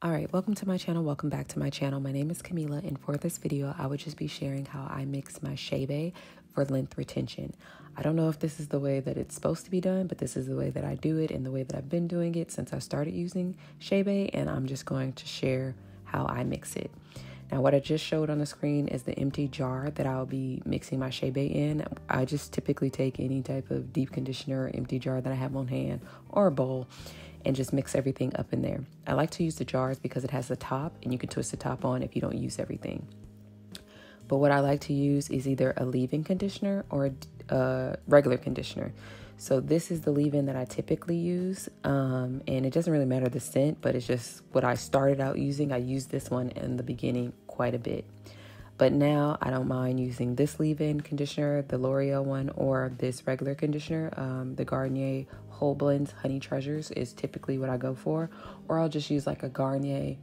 All right, welcome to my channel. Welcome back to my channel. My name is Camila, and for this video, I would just be sharing how I mix my Chebe for length retention. I don't know if this is the way that it's supposed to be done, but this is the way that I do it and the way that I've been doing it since I started using Chebe, and I'm just going to share how I mix it. Now, what I just showed on the screen is the empty jar that I'll be mixing my Chebe in. I just typically take any type of deep conditioner or empty jar that I have on hand or a bowl and just mix everything up in there. I like to use the jars because it has the top and you can twist the top on if you don't use everything. But what I like to use is either a leave-in conditioner or a regular conditioner. So this is the leave-in that I typically use, and it doesn't really matter the scent, but it's just what I started out using. I used this one in the beginning quite a bit. But now I don't mind using this leave-in conditioner, the L'Oreal one, or this regular conditioner. The Garnier Whole Blends Honey Treasures is typically what I go for. Or I'll just use like a Garnier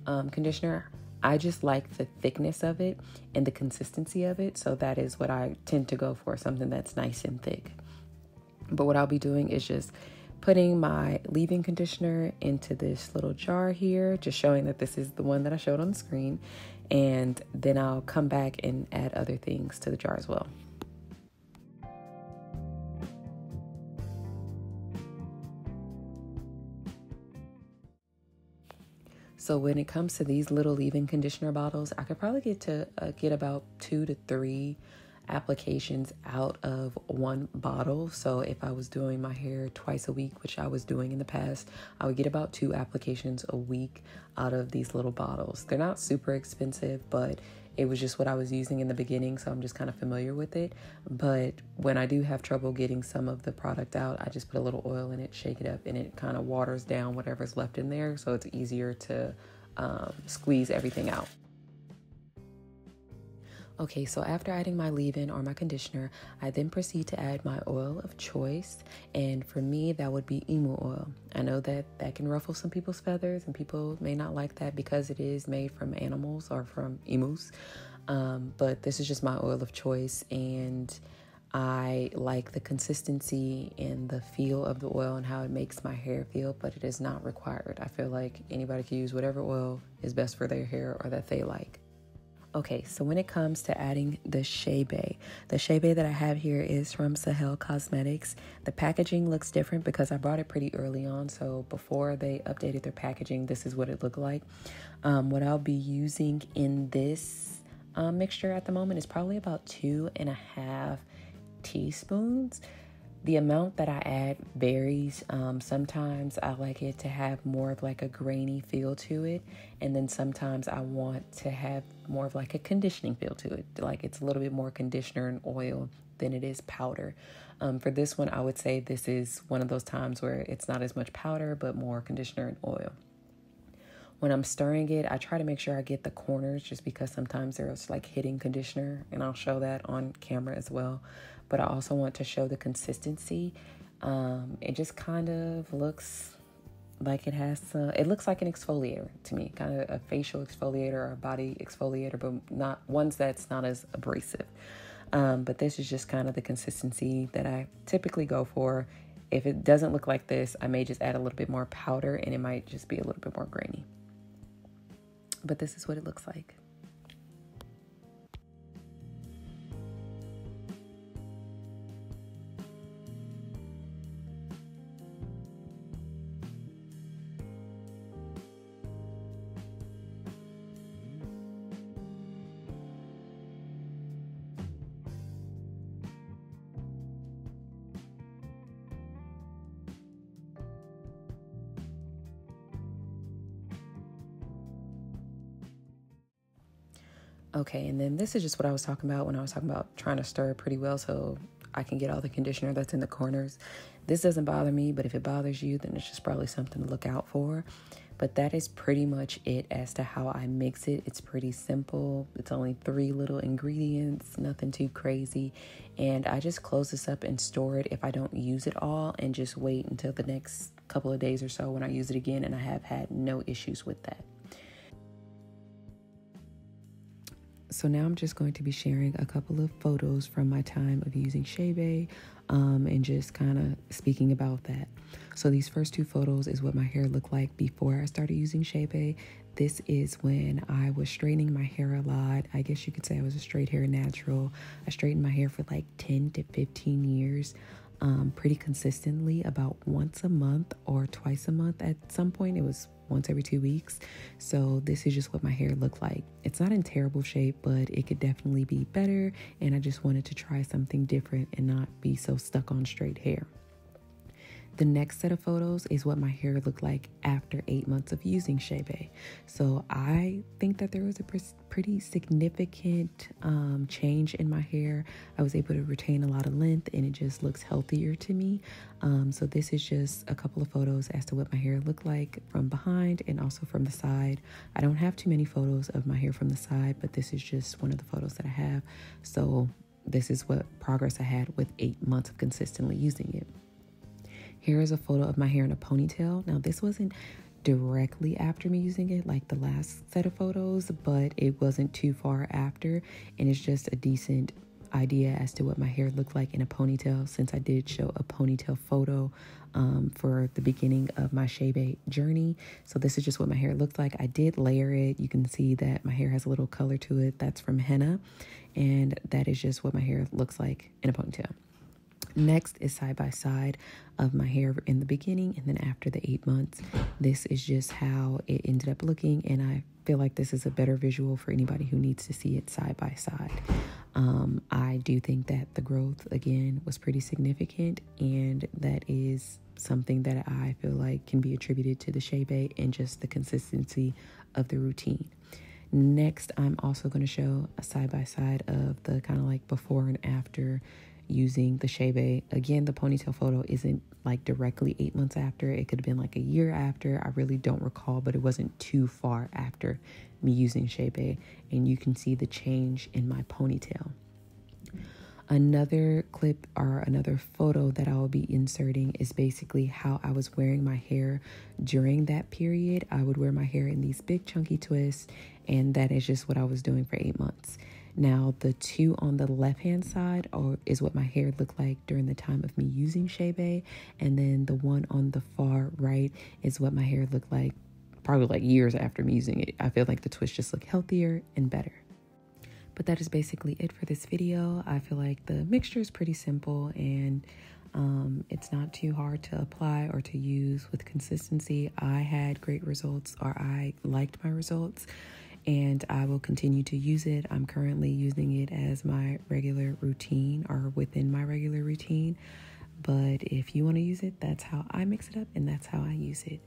conditioner. I just like the thickness of it and the consistency of it. So that is what I tend to go for, something that's nice and thick. But what I'll be doing is just putting my leave-in conditioner into this little jar here, just showing that this is the one that I showed on the screen. And then I'll come back and add other things to the jar as well. So when it comes to these little leave-in conditioner bottles, I could probably get about 2 to 3 applications out of one bottle. So if I was doing my hair twice a week, which I was doing in the past, I would get about 2 applications a week out of these little bottles. They're not super expensive, but it was just what I was using in the beginning, so I'm just kind of familiar with it. But when I do have trouble getting some of the product out, I just put a little oil in it, shake it up, and it kind of waters down whatever's left in there, so it's easier to squeeze everything out. Okay, so after adding my leave-in or my conditioner, I then proceed to add my oil of choice. And for me, that would be emu oil. I know that that can ruffle some people's feathers and people may not like that because it is made from animals or from emus. But this is just my oil of choice, and I like the consistency and the feel of the oil and how it makes my hair feel, but it is not required. I feel like anybody can use whatever oil is best for their hair or that they like. Okay, so when it comes to adding the Chebe that I have here is from Sahel Cosmetics. The packaging looks different because I bought it pretty early on, so before they updated their packaging, this is what it looked like. What I'll be using in this mixture at the moment is probably about 2.5 teaspoons. The amount that I add varies. Sometimes I like it to have more of like a grainy feel to it. And then sometimes I want to have more of like a conditioning feel to it. Like it's a little bit more conditioner and oil than it is powder. For this one, I would say this is one of those times where it's not as much powder, but more conditioner and oil. When I'm stirring it, I try to make sure I get the corners just because sometimes there's like hitting conditioner, and I'll show that on camera as well. But I also want to show the consistency. It just kind of looks like it looks like an exfoliator to me, kind of a facial exfoliator or a body exfoliator, but not ones that's not as abrasive. But this is just kind of the consistency that I typically go for. If it doesn't look like this, I may just add a little bit more powder and it might just be a little bit more grainy. But this is what it looks like. Okay, and then this is just what I was talking about when I was talking about trying to stir it pretty well so I can get all the conditioner that's in the corners. This doesn't bother me, but if it bothers you, then it's just probably something to look out for. But that is pretty much it as to how I mix it. It's pretty simple. It's only 3 little ingredients, nothing too crazy. And I just close this up and store it if I don't use it all and just wait until the next couple of days or so when I use it again, and I have had no issues with that. So now I'm just going to be sharing a couple of photos from my time of using Chebe, and just kind of speaking about that. So these first two photos is what my hair looked like before I started using Chebe. This is when I was straightening my hair a lot. I guess you could say I was a straight hair natural. I straightened my hair for like 10 to 15 years. Pretty consistently, about once a month or twice a month. At some point it was once every 2 weeks. So this is just what my hair looked like. It's not in terrible shape, but it could definitely be better, and I just wanted to try something different and not be so stuck on straight hair. The next set of photos is what my hair looked like after 8 months of using Chebe. So I think that there was a pretty significant change in my hair. I was able to retain a lot of length, and it just looks healthier to me. So this is just a couple of photos as to what my hair looked like from behind and also from the side. I don't have too many photos of my hair from the side, but this is just one of the photos that I have. So this is what progress I had with 8 months of consistently using it. Here is a photo of my hair in a ponytail. Now, this wasn't directly after me using it like the last set of photos, but it wasn't too far after, and it's just a decent idea as to what my hair looked like in a ponytail, since I did show a ponytail photo for the beginning of my Chebe journey. So this is just what my hair looked like. I did layer it. You can see that my hair has a little color to it. That's from henna, and that is just what my hair looks like in a ponytail. Next is side by side of my hair in the beginning and then after the 8 months. This is just how it ended up looking, and I feel like this is a better visual for anybody who needs to see it side by side. I do think that the growth, again, was pretty significant, and that is something that I feel like can be attributed to the Chebe and just the consistency of the routine. Next, I'm also going to show a side by side of the kind of like before and after using the Chebe. Again, the ponytail photo isn't like directly 8 months after. It could have been like a year after. I really don't recall, but it wasn't too far after me using Chebe, and you can see the change in my ponytail. Another clip or another photo that I will be inserting is basically how I was wearing my hair during that period. I would wear my hair in these big chunky twists, and that is just what I was doing for 8 months. Now, the two on the left-hand side is what my hair looked like during the time of me using Chebe, and then the one on the far right is what my hair looked like probably like years after me using it. I feel like the twists just look healthier and better. But that is basically it for this video. I feel like the mixture is pretty simple, and it's not too hard to apply or to use with consistency. I had great results, or I liked my results, and I will continue to use it. I'm currently using it as my regular routine, or within my regular routine. But if you want to use it, that's how I mix it up, and that's how I use it.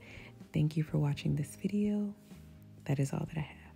Thank you for watching this video. That is all that I have.